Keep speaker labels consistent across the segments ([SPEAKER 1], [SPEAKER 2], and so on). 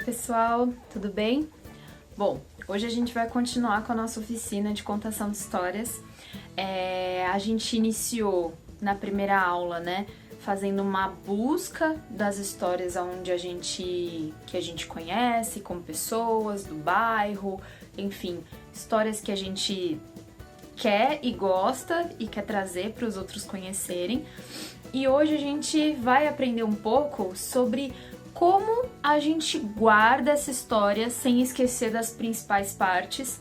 [SPEAKER 1] pessoal, tudo bem? Bom, hoje a gente vai continuar com a nossa oficina de contação de histórias. A gente iniciou na primeira aula, né, fazendo uma busca das histórias que a gente conhece, como pessoas do bairro, enfim, histórias que a gente quer e gosta e quer trazer para os outros conhecerem. E hoje a gente vai aprender um pouco sobre como a gente guarda essa história sem esquecer das principais partes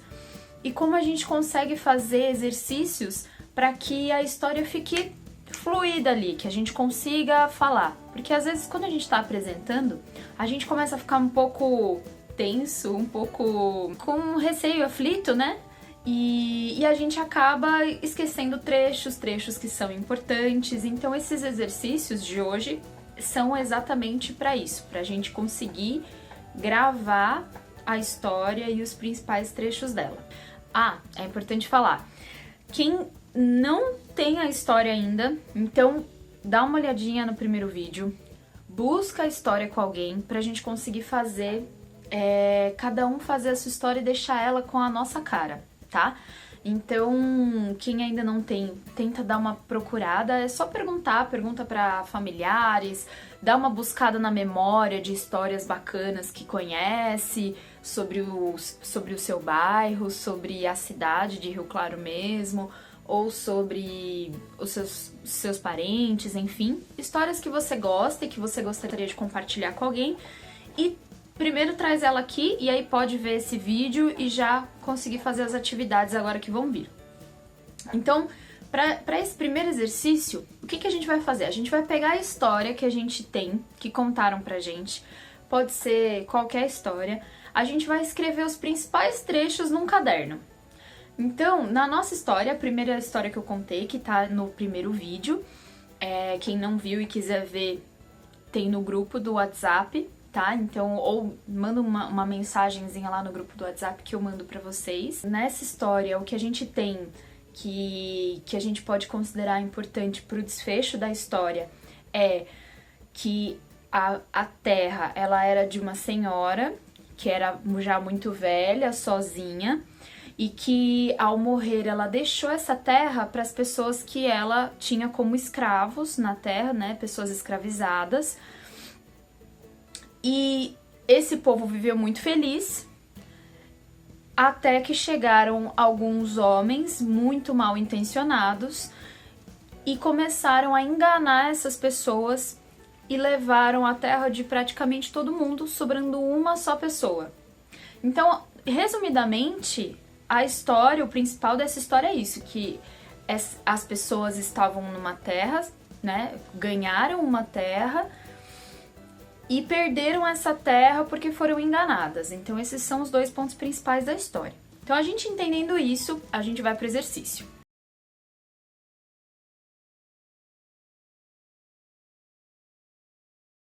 [SPEAKER 1] e como a gente consegue fazer exercícios para que a história fique fluida ali, que a gente consiga falar. Porque às vezes quando a gente está apresentando, a gente começa a ficar um pouco tenso, um pouco com receio, aflito, né? E a gente acaba esquecendo trechos que são importantes. Então esses exercícios de hoje são exatamente para isso, para a gente conseguir gravar a história e os principais trechos dela. É importante falar, quem não tem a história ainda, então dá uma olhadinha no primeiro vídeo, busca a história com alguém pra gente conseguir fazer, cada um fazer a sua história e deixar ela com a nossa cara, tá? Então, quem ainda não tem, tenta dar uma procurada, é só pergunta para familiares, dá uma buscada na memória de histórias bacanas que conhece, sobre o seu bairro, sobre a cidade de Rio Claro mesmo, ou sobre os seus parentes, enfim, histórias que você gosta e que você gostaria de compartilhar com alguém. E primeiro traz ela aqui e aí pode ver esse vídeo e já conseguir fazer as atividades agora que vão vir. Então, para esse primeiro exercício, o que a gente vai fazer? A gente vai pegar a história que a gente tem, que contaram pra gente, pode ser qualquer história, a gente vai escrever os principais trechos num caderno. Então, na nossa história, a primeira história que eu contei, que tá no primeiro vídeo, quem não viu e quiser ver, tem no grupo do WhatsApp, tá? Então, ou manda uma mensagenzinha lá no grupo do WhatsApp que eu mando pra vocês. Nessa história, o que a gente tem que a gente pode considerar importante pro desfecho da história é que a terra, ela era de uma senhora que era já muito velha, sozinha, e que ao morrer ela deixou essa terra para as pessoas que ela tinha como escravos na terra, né? Pessoas escravizadas. E esse povo viveu muito feliz, até que chegaram alguns homens muito mal intencionados e começaram a enganar essas pessoas e levaram a terra de praticamente todo mundo, sobrando uma só pessoa. Então, resumidamente, a história, o principal dessa história é isso, que as pessoas estavam numa terra, né, ganharam uma terra e perderam essa terra porque foram enganadas. Então esses são os dois pontos principais da história. Então a gente entendendo isso, a gente vai para o exercício.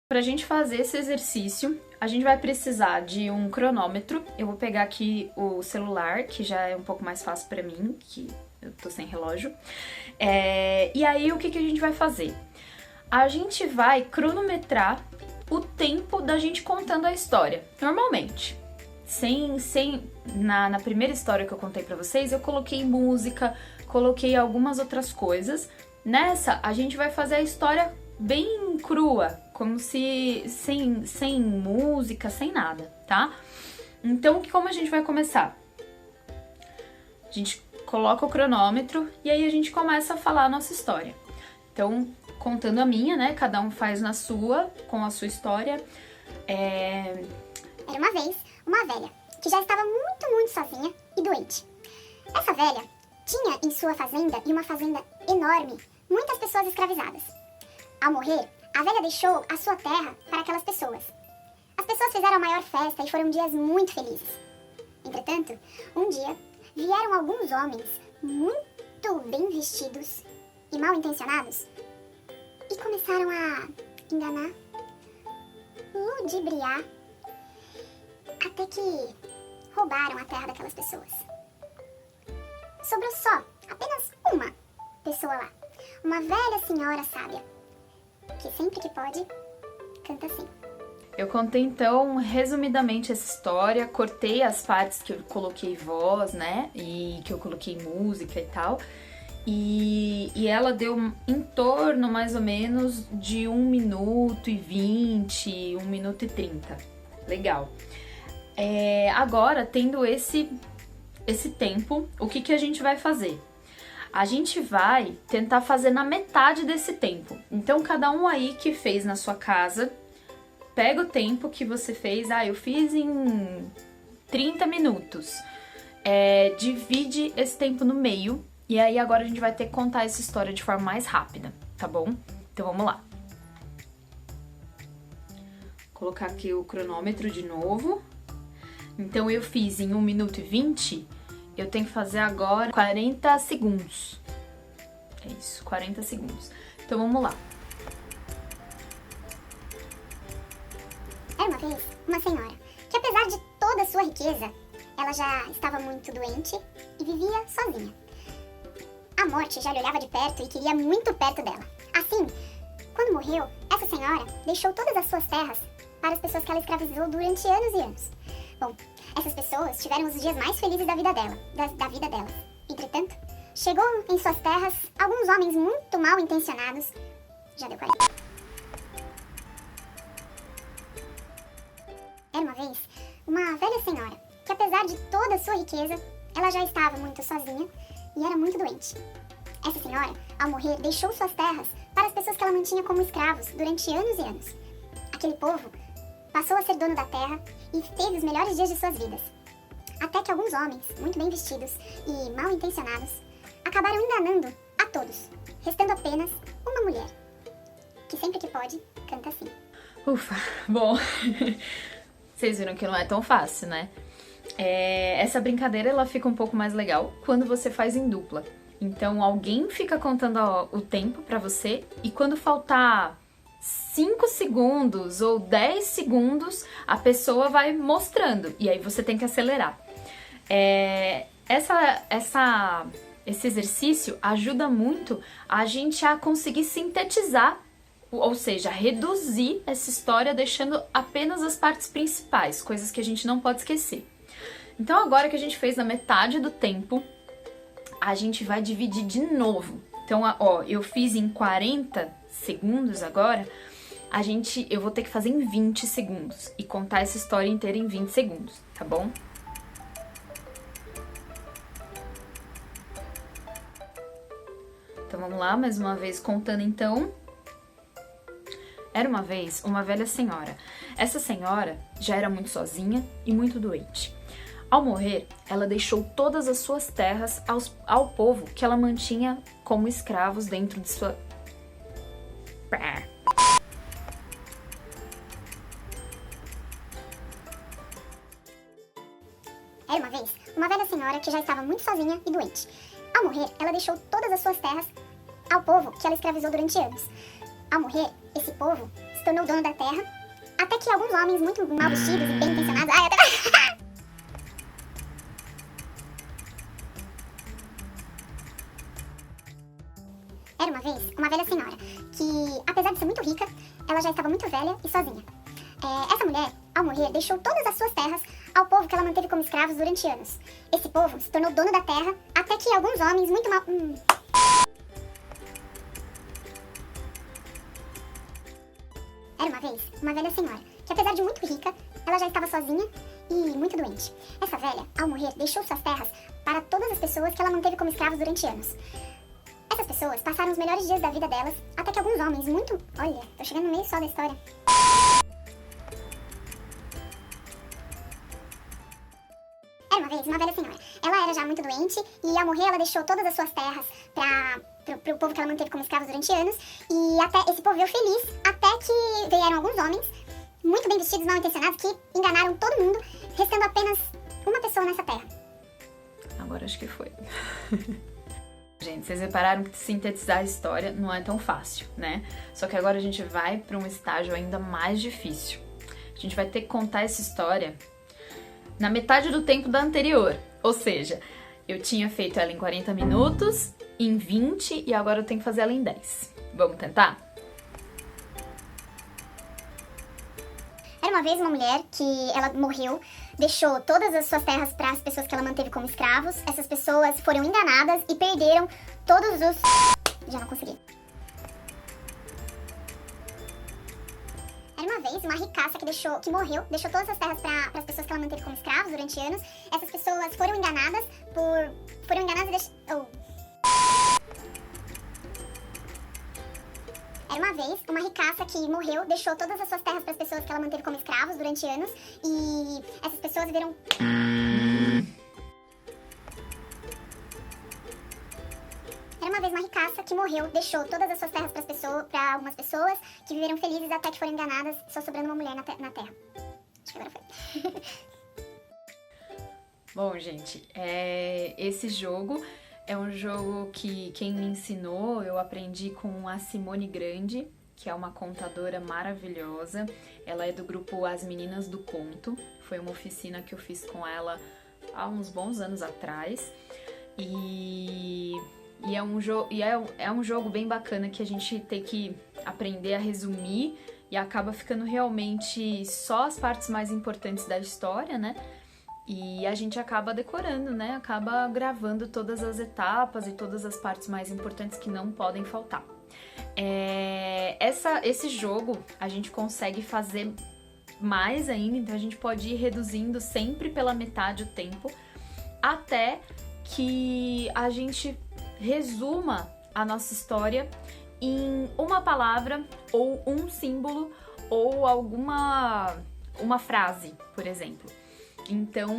[SPEAKER 1] Para a gente fazer esse exercício, a gente vai precisar de um cronômetro. Eu vou pegar aqui o celular, que já é um pouco mais fácil para mim, que eu tô sem relógio. E aí o que a gente vai fazer? A gente vai cronometrar o tempo da gente contando a história, normalmente. Na primeira história que eu contei pra vocês, eu coloquei música, coloquei algumas outras coisas. Nessa, a gente vai fazer a história bem crua, como se sem música, sem nada, tá? Então, como a gente vai começar? A gente coloca o cronômetro e aí a gente começa a falar a nossa história. Então, contando a minha, né? Cada um faz na sua, com a sua história.
[SPEAKER 2] Era uma vez uma velha que já estava muito sozinha e doente. Essa velha tinha em sua fazenda, e uma fazenda enorme, muitas pessoas escravizadas. Ao morrer, a velha deixou a sua terra para aquelas pessoas. As pessoas fizeram a maior festa e foram dias muito felizes. Entretanto, um dia, vieram alguns homens muito bem vestidos e mal intencionados e começaram a enganar, ludibriar, até que roubaram a terra daquelas pessoas. Sobrou só apenas uma pessoa lá, uma velha senhora sábia, que sempre que pode, canta assim.
[SPEAKER 1] Eu contei então resumidamente essa história, cortei as partes que eu coloquei voz, né, e que eu coloquei música e tal, e ela deu em torno mais ou menos de 1 minuto e 20, 1 minuto e 30. Legal. Agora, tendo esse tempo, o que a gente vai fazer? A gente vai tentar fazer na metade desse tempo. Então, cada um aí que fez na sua casa, pega o tempo que você fez. Eu fiz em 30 minutos. Divide esse tempo no meio. E aí agora a gente vai ter que contar essa história de forma mais rápida, tá bom? Então vamos lá. Vou colocar aqui o cronômetro de novo. Então eu fiz em 1 minuto e 20. Eu tenho que fazer agora 40 segundos. É isso, 40 segundos. Então vamos lá.
[SPEAKER 2] Era uma vez uma senhora que, apesar de toda a sua riqueza, ela já estava muito doente e vivia sozinha. A morte já lhe olhava de perto e queria muito perto dela. Assim, quando morreu, essa senhora deixou todas as suas terras para as pessoas que ela escravizou durante anos e anos. Bom, essas pessoas tiveram os dias mais felizes da vida dela, da vida delas. Entretanto, chegou em suas terras alguns homens muito mal intencionados. Já deu 40. Era uma vez uma velha senhora que, apesar de toda a sua riqueza, ela já estava muito sozinha e era muito doente. Essa senhora, ao morrer, deixou suas terras para as pessoas que ela mantinha como escravos durante anos e anos. Aquele povo passou a ser dono da terra e teve os melhores dias de suas vidas. Até que alguns homens, muito bem vestidos e mal intencionados, acabaram enganando a todos, restando apenas uma mulher, que sempre que pode, canta assim.
[SPEAKER 1] Ufa, bom, vocês viram que não é tão fácil, né? Essa brincadeira ela fica um pouco mais legal quando você faz em dupla. Então alguém fica contando o tempo pra você e quando faltar 5 segundos ou 10 segundos, a pessoa vai mostrando e aí você tem que acelerar. Esse exercício ajuda muito a gente a conseguir sintetizar, ou seja, reduzir essa história deixando apenas as partes principais, coisas que a gente não pode esquecer. Então agora que a gente fez na metade do tempo, a gente vai dividir de novo. Então, eu fiz em 40 segundos agora, eu vou ter que fazer em 20 segundos e contar essa história inteira em 20 segundos, tá bom? Então vamos lá, mais uma vez contando então. Era uma vez uma velha senhora. Essa senhora já era muito sozinha e muito doente. Ao morrer, ela deixou todas as suas terras ao povo que ela mantinha como escravos dentro de sua...
[SPEAKER 2] Era uma vez uma velha senhora que já estava muito sozinha e doente. Ao morrer, ela deixou todas as suas terras ao povo que ela escravizou durante anos. Ao morrer, esse povo se tornou dono da terra, até que alguns homens muito mal vestidos e bem intencionados... Era uma vez uma velha senhora que, apesar de ser muito rica, ela já estava muito velha e sozinha. Essa mulher, ao morrer, deixou todas as suas terras ao povo que ela manteve como escravos durante anos. Esse povo se tornou dono da terra, até que alguns homens muito mal... Era uma vez uma velha senhora que, apesar de muito rica, ela já estava sozinha e muito doente. Essa velha, ao morrer, deixou suas terras para todas as pessoas que ela manteve como escravos durante anos. Essas pessoas passaram os melhores dias da vida delas, até que alguns homens muito... Olha, tô chegando no meio só da história. Era uma vez uma velha senhora. Ela era já muito doente e, ao morrer, ela deixou todas as suas terras pro povo que ela manteve como escravos durante anos. E até esse povo veio feliz, até que vieram alguns homens, muito bem vestidos, mal intencionados, que enganaram todo mundo, restando apenas uma pessoa nessa terra.
[SPEAKER 1] Agora acho que foi. Gente, vocês repararam que sintetizar a história não é tão fácil, né? Só que agora a gente vai para um estágio ainda mais difícil. A gente vai ter que contar essa história na metade do tempo da anterior. Ou seja, eu tinha feito ela em 40 minutos, em 20 e agora eu tenho que fazer ela em 10. Vamos tentar?
[SPEAKER 2] Era uma vez uma mulher que ela morreu, deixou todas as suas terras para as pessoas que ela manteve como escravos. Essas pessoas foram enganadas e perderam todos os... Já não consegui. Era uma vez uma ricaça que morreu, deixou todas as terras para as pessoas que ela manteve como escravos durante anos. Essas pessoas foram enganadas Era uma vez uma ricaça que morreu, deixou todas as suas terras para as pessoas que ela manteve como escravos durante anos. E essas pessoas viveram... Era uma vez uma ricaça que morreu, deixou todas as suas terras para algumas pessoas que viveram felizes até que foram enganadas, só sobrando uma mulher na terra. Acho que agora foi.
[SPEAKER 1] Bom, gente, esse jogo é um jogo que quem me ensinou, eu aprendi com a Simone Grande, que é uma contadora maravilhosa. Ela é do grupo As Meninas do Conto. Foi uma oficina que eu fiz com ela há uns bons anos atrás. E é um jogo bem bacana que a gente tem que aprender a resumir e acaba ficando realmente só as partes mais importantes da história, né? E a gente acaba decorando, né? Acaba gravando todas as etapas e todas as partes mais importantes que não podem faltar. Esse jogo a gente consegue fazer mais ainda, então a gente pode ir reduzindo sempre pela metade o tempo, até que a gente resuma a nossa história em uma palavra ou um símbolo ou uma frase, por exemplo. Então,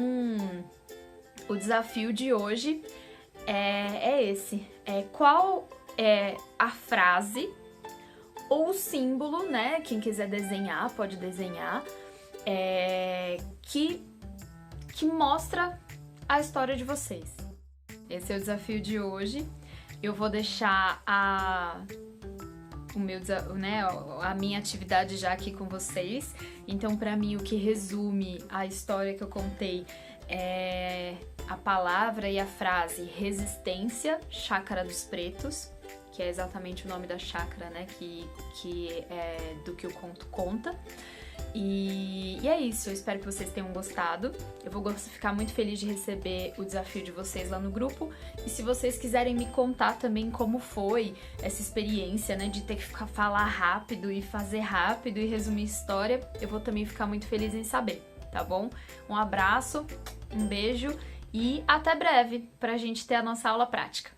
[SPEAKER 1] o desafio de hoje é esse. Qual é a frase ou o símbolo, né? Quem quiser desenhar, pode desenhar, que mostra a história de vocês. Esse é o desafio de hoje. Eu vou deixar a minha atividade já aqui com vocês. Então, para mim, o que resume a história que eu contei é a palavra e a frase resistência, chácara dos pretos, que é exatamente o nome da chácara, né, que é do que o conto conta. E é isso, eu espero que vocês tenham gostado. Eu vou ficar muito feliz de receber o desafio de vocês lá no grupo. E se vocês quiserem me contar também como foi essa experiência, né, de ter que falar rápido e fazer rápido e resumir história, eu vou também ficar muito feliz em saber, tá bom? Um abraço, um beijo e até breve pra gente ter a nossa aula prática.